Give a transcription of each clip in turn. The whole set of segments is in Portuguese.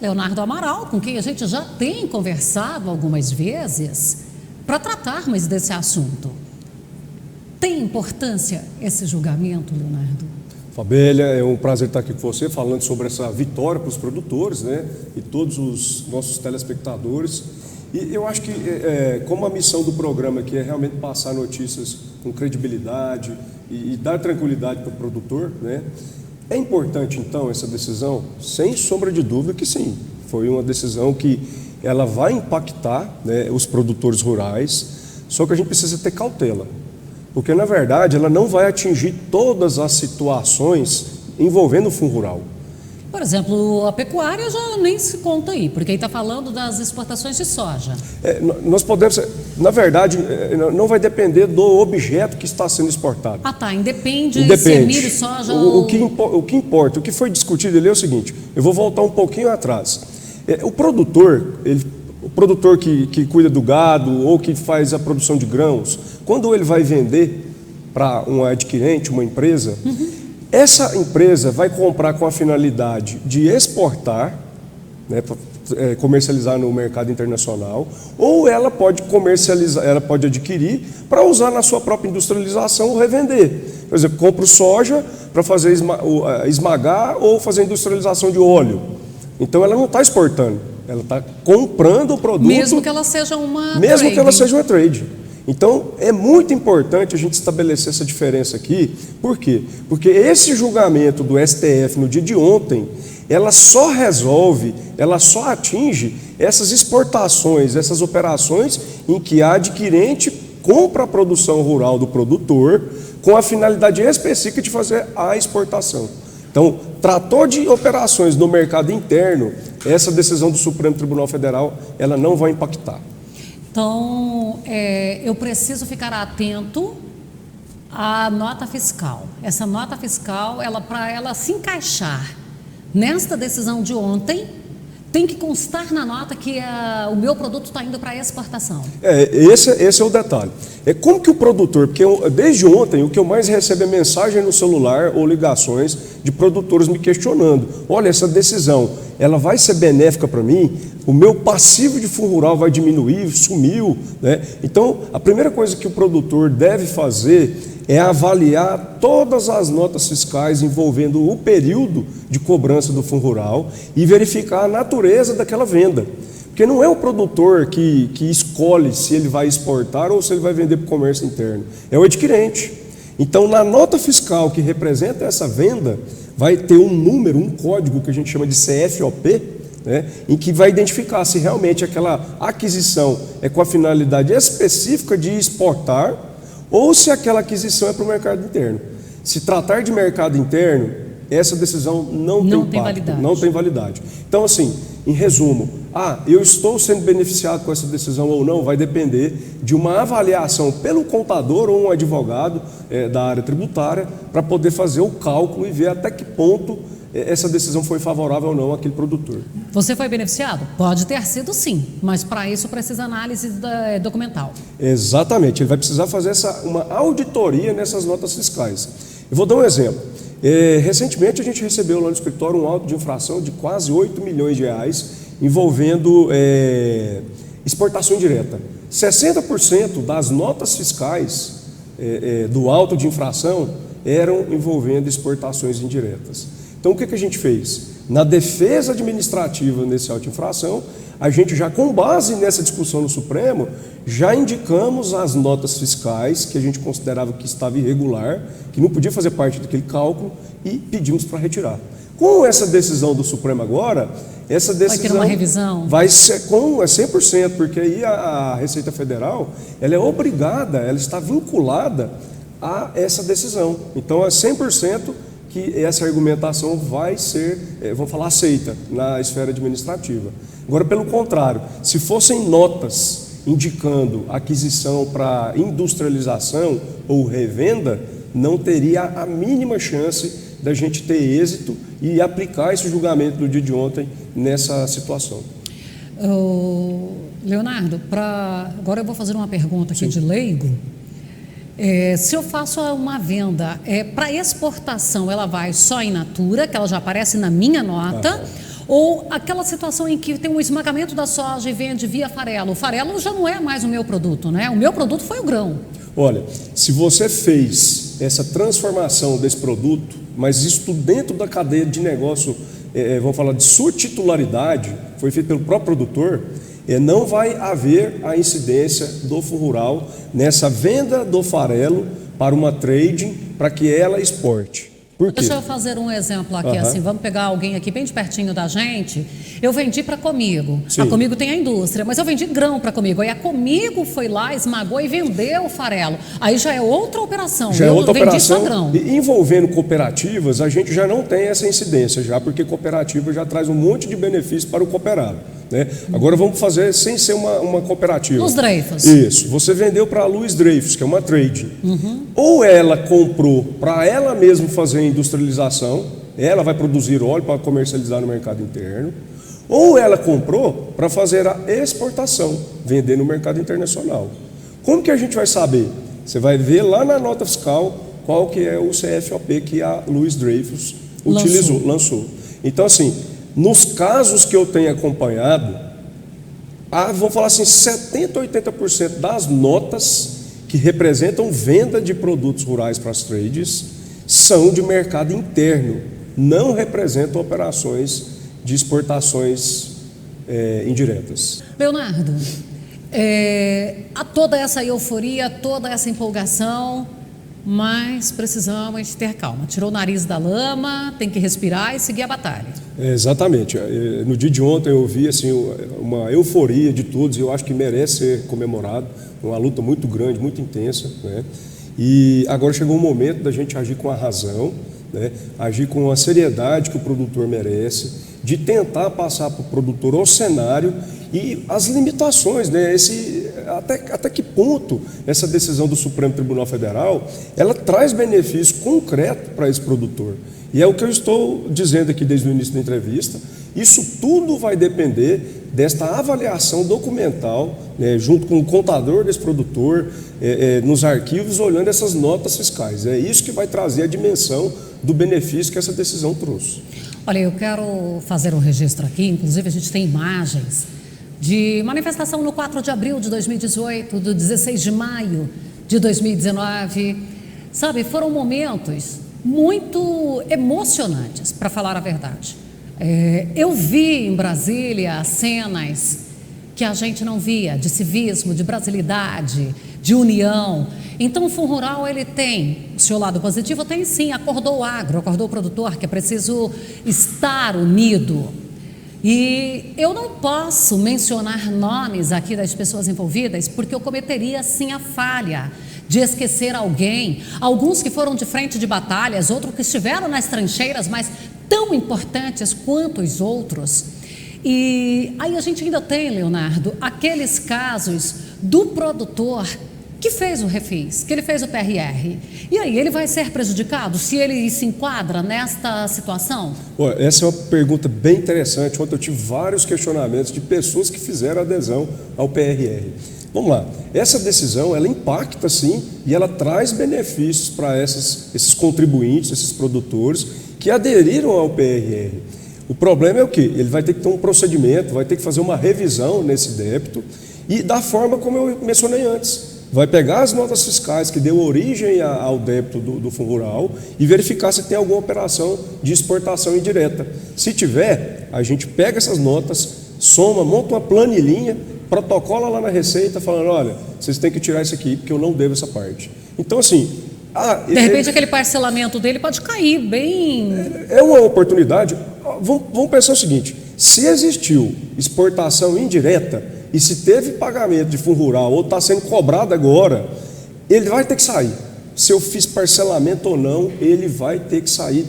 Leonardo Amaral, com quem a gente já tem conversado algumas vezes, para tratarmos desse assunto. Tem importância esse julgamento, Leonardo? Fabélia, é um prazer estar aqui com você, falando sobre essa vitória para os produtores, né, e todos os nossos telespectadores. E eu acho que, como a missão do programa aqui é realmente passar notícias com credibilidade e dar tranquilidade para o produtor, né, é importante, então, essa decisão? Sem sombra de dúvida que sim. Foi uma decisão que ela vai impactar, né, os produtores rurais, só que a gente precisa ter cautela. Porque, na verdade, ela não vai atingir todas as situações envolvendo o fundo rural. Por exemplo, a pecuária já nem se conta aí, porque aí está falando das exportações de soja. Nós podemos, na verdade, não vai depender do objeto que está sendo exportado. Ah, tá, independe se é milho, soja ou... O que importa, o que foi discutido ali é o seguinte, eu vou voltar um pouquinho atrás. O produtor, o produtor que cuida do gado ou que faz a produção de grãos, quando ele vai vender para um adquirente, uma empresa, essa empresa vai comprar com a finalidade de exportar, né, comercializar no mercado internacional, ou ela pode comercializar, ela pode adquirir para usar na sua própria industrialização ou revender. Por exemplo, compro soja para fazer esmagar ou fazer industrialização de óleo. Então ela não está exportando, ela está comprando o produto. Mesmo que ela seja uma trade. Então, é muito importante a gente estabelecer essa diferença aqui. Por quê? Porque esse julgamento do STF no dia de ontem, ela só resolve, ela só atinge essas exportações, essas operações em que a adquirente compra a produção rural do produtor com a finalidade específica de fazer a exportação. Então, tratou de operações no mercado interno, essa decisão do Supremo Tribunal Federal, ela não vai impactar. Então, eu preciso ficar atento à nota fiscal. Essa nota fiscal, para ela se encaixar nesta decisão de ontem, tem que constar na nota que o meu produto está indo para exportação. Esse é o detalhe. Como que o produtor, porque desde ontem o que eu mais recebo é mensagem no celular ou ligações de produtores me questionando. Olha, essa decisão, ela vai ser benéfica para mim? O meu passivo de fundo rural vai diminuir, sumiu, né? Então, a primeira coisa que o produtor deve fazer é avaliar todas as notas fiscais envolvendo o período de cobrança do fundo rural e verificar a natureza daquela venda. Porque não é o produtor que escolhe se ele vai exportar ou se ele vai vender para o comércio interno, é o adquirente. Então, na nota fiscal que representa essa venda, vai ter um número, um código que a gente chama de CFOP, né, em que vai identificar se realmente aquela aquisição é com a finalidade específica de exportar ou se aquela aquisição é para o mercado interno. Se tratar de mercado interno, essa decisão não tem validade. Então, assim, em resumo, eu estou sendo beneficiado com essa decisão ou não, vai depender de uma avaliação pelo contador ou um advogado da área tributária para poder fazer o cálculo e ver até que ponto essa decisão foi favorável ou não àquele produtor. Você foi beneficiado? Pode ter sido sim, mas para isso precisa análise documental. Exatamente, ele vai precisar fazer uma auditoria nessas notas fiscais. Eu vou dar um exemplo. Recentemente a gente recebeu lá no escritório um auto de infração de quase 8 milhões de reais envolvendo exportação indireta. 60% das notas fiscais do auto de infração eram envolvendo exportações indiretas. Então, o que a gente fez? Na defesa administrativa nesse auto de infração, a gente já, com base nessa discussão no Supremo, já indicamos as notas fiscais que a gente considerava que estava irregular, que não podia fazer parte daquele cálculo, e pedimos para retirar. Com essa decisão do Supremo agora, essa decisão vai ter uma revisão? Vai ser com 100%, porque aí a Receita Federal, ela é obrigada, ela está vinculada a essa decisão. Então, é 100% que essa argumentação vai ser, vamos falar, aceita na esfera administrativa. Agora, pelo contrário, se fossem notas indicando aquisição para industrialização ou revenda, não teria a mínima chance da gente ter êxito e aplicar esse julgamento do dia de ontem nessa situação. Leonardo, agora eu vou fazer uma pergunta aqui de leigo. Se eu faço uma venda para exportação, ela vai só in natura, que ela já aparece na minha nota, Ou aquela situação em que tem um esmagamento da soja e vende via farelo. O farelo já não é mais o meu produto, né? O meu produto foi o grão. Olha, se você fez essa transformação desse produto, mas isso tudo dentro da cadeia de negócio, vamos falar de sua titularidade, foi feito pelo próprio produtor, não vai haver a incidência do Fundo Rural nessa venda do farelo para uma trading, para que ela exporte. Por quê? Deixa eu fazer um exemplo aqui, assim, vamos pegar alguém aqui bem de pertinho da gente. Eu vendi para Comigo. Sim. A Comigo tem a indústria, mas eu vendi grão para Comigo. Aí a Comigo foi lá, esmagou e vendeu o farelo. Aí já é outra operação. Já é outra vendi operação. só grão. E envolvendo cooperativas, a gente já não tem essa incidência, já porque cooperativa já traz um monte de benefício para o cooperado, né? Agora vamos fazer sem ser uma cooperativa. Os Dreyfus. Isso. Você vendeu para a Luiz Dreyfus, que é uma trading. Ou ela comprou para ela mesma fazer a industrialização, ela vai produzir óleo para comercializar no mercado interno, ou ela comprou para fazer a exportação, vender no mercado internacional. Como que a gente vai saber? Você vai ver lá na nota fiscal qual que é o CFOP que a Luiz Dreyfus lançou. Então, assim, nos casos que eu tenho acompanhado, vamos falar assim, 70%, 80% das notas que representam venda de produtos rurais para as trades são de mercado interno, não representam operações de exportações indiretas. Leonardo, há toda essa euforia, toda essa empolgação, mas precisamos ter calma. Tirou o nariz da lama, tem que respirar e seguir a batalha. Exatamente. No dia de ontem eu vi assim, uma euforia de todos, e eu acho que merece ser comemorado, uma luta muito grande, muito intensa, né? E agora chegou o momento da gente agir com a razão, né? Agir com a seriedade que o produtor merece, de tentar passar para o produtor o cenário e as limitações, né? Até que ponto essa decisão do Supremo Tribunal Federal, ela traz benefício concreto para esse produtor. E é o que eu estou dizendo aqui desde o início da entrevista, isso tudo vai depender desta avaliação documental, né, junto com o contador desse produtor, nos arquivos, olhando essas notas fiscais. É isso que vai trazer a dimensão do benefício que essa decisão trouxe. Olha, eu quero fazer um registro aqui, inclusive a gente tem imagens de manifestação no 4 de abril de 2018, do 16 de maio de 2019. Sabe, foram momentos muito emocionantes, para falar a verdade. Eu vi em Brasília cenas que a gente não via, de civismo, de brasilidade, de união. Então o Fundo Rural, ele tem o seu lado positivo, tem sim, acordou o agro, acordou o produtor, que é preciso estar unido. E eu não posso mencionar nomes aqui das pessoas envolvidas, porque eu cometeria sim a falha de esquecer alguém, alguns que foram de frente de batalhas, outros que estiveram nas trincheiras, mas tão importantes quanto os outros. E aí a gente ainda tem, Leonardo, aqueles casos do produtor que fez o refis, que ele fez o PRR. E aí, ele vai ser prejudicado se ele se enquadra nesta situação? Essa é uma pergunta bem interessante. Ontem eu tive vários questionamentos de pessoas que fizeram adesão ao PRR. Vamos lá, essa decisão, ela impacta sim, e ela traz benefícios para esses contribuintes, esses produtores que aderiram ao PRR. O problema é o quê? Ele vai ter que ter um procedimento, vai ter que fazer uma revisão nesse débito, e da forma como eu mencionei antes. Vai pegar as notas fiscais que deu origem ao débito do Fundo Rural e verificar se tem alguma operação de exportação indireta. Se tiver, a gente pega essas notas, soma, monta uma planilhinha, protocola lá na Receita falando, olha, vocês têm que tirar isso aqui porque eu não devo essa parte. Então, assim... de repente aquele parcelamento dele pode cair bem... É uma oportunidade. Vamos pensar o seguinte, se existiu exportação indireta e se teve pagamento de Fundo Rural ou está sendo cobrado agora, ele vai ter que sair. Se eu fiz parcelamento ou não, ele vai ter que sair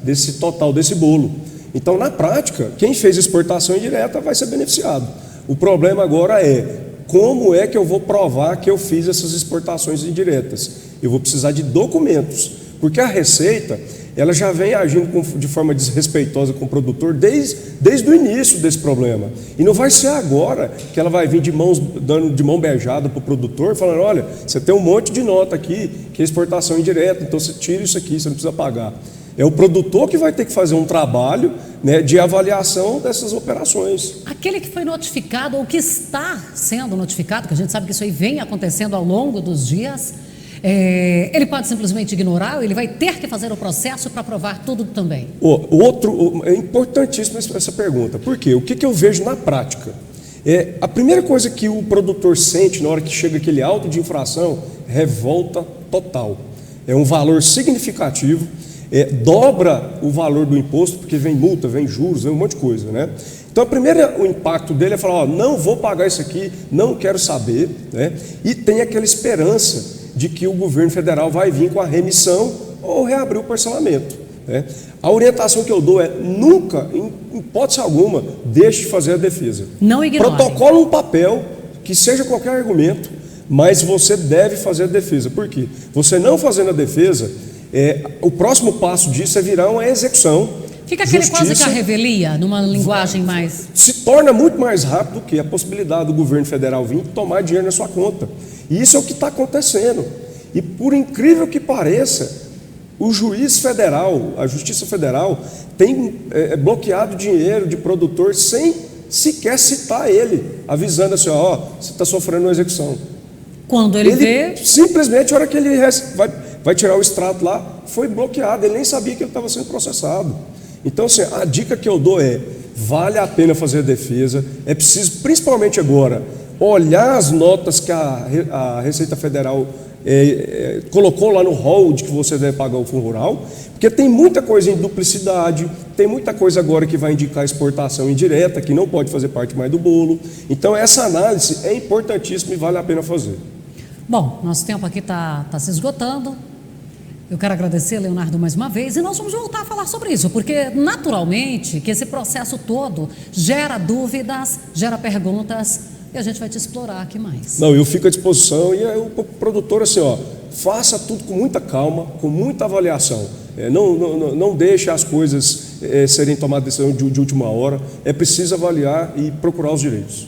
desse total, desse bolo. Então, na prática, quem fez exportação indireta vai ser beneficiado. O problema agora é como é que eu vou provar que eu fiz essas exportações indiretas. Eu vou precisar de documentos, porque a Receita, ela já vem agindo de forma desrespeitosa com o produtor desde o início desse problema. E não vai ser agora que ela vai vir dando de mão beijada para o produtor, falando, olha, você tem um monte de nota aqui que é exportação indireta, então você tira isso aqui, você não precisa pagar. É o produtor que vai ter que fazer um trabalho né, de avaliação dessas operações. Aquele que foi notificado ou que está sendo notificado, que a gente sabe que isso aí vem acontecendo ao longo dos dias, ele pode simplesmente ignorar ou ele vai ter que fazer o processo para provar tudo também? É importantíssima essa pergunta. Por quê? O que eu vejo na prática? A primeira coisa que o produtor sente na hora que chega aquele auto de infração, revolta total. É um valor significativo, dobra o valor do imposto, porque vem multa, vem juros, vem um monte de coisa, né? Então, o impacto dele é falar, não vou pagar isso aqui, não quero saber, né? E tem aquela esperança de que o governo federal vai vir com a remissão ou reabrir o parcelamento, né? A orientação que eu dou é nunca, em hipótese alguma, deixe de fazer a defesa. Não ignore. Protocolo um papel, que seja qualquer argumento, mas você deve fazer a defesa. Por quê? Você não fazendo a defesa, o próximo passo disso é virar uma execução. Fica aquele quase que a revelia, numa linguagem mais... Se torna muito mais rápido que a possibilidade do governo federal vir tomar dinheiro na sua conta. E isso é o que está acontecendo. E por incrível que pareça, o juiz federal, a Justiça Federal, tem bloqueado dinheiro de produtor sem sequer citar ele, avisando assim, você está sofrendo uma execução. Quando ele vê... Simplesmente, a hora que ele vai tirar o extrato lá, foi bloqueado, ele nem sabia que ele estava sendo processado. Então, assim, a dica que eu dou vale a pena fazer a defesa, é preciso, principalmente agora, olhar as notas que a Receita Federal colocou lá no rol de que você deve pagar o Fundo Rural, porque tem muita coisa em duplicidade, tem muita coisa agora que vai indicar exportação indireta, que não pode fazer parte mais do bolo. Então, essa análise é importantíssima e vale a pena fazer. Bom, nosso tempo aqui está se esgotando. Eu quero agradecer, Leonardo, mais uma vez, e nós vamos voltar a falar sobre isso, porque naturalmente que esse processo todo gera dúvidas, gera perguntas, e a gente vai te explorar aqui mais. Não, eu fico à disposição, e o produtor assim, faça tudo com muita calma, com muita avaliação. Não deixe as coisas serem tomadas decisão de última hora, é preciso avaliar e procurar os direitos.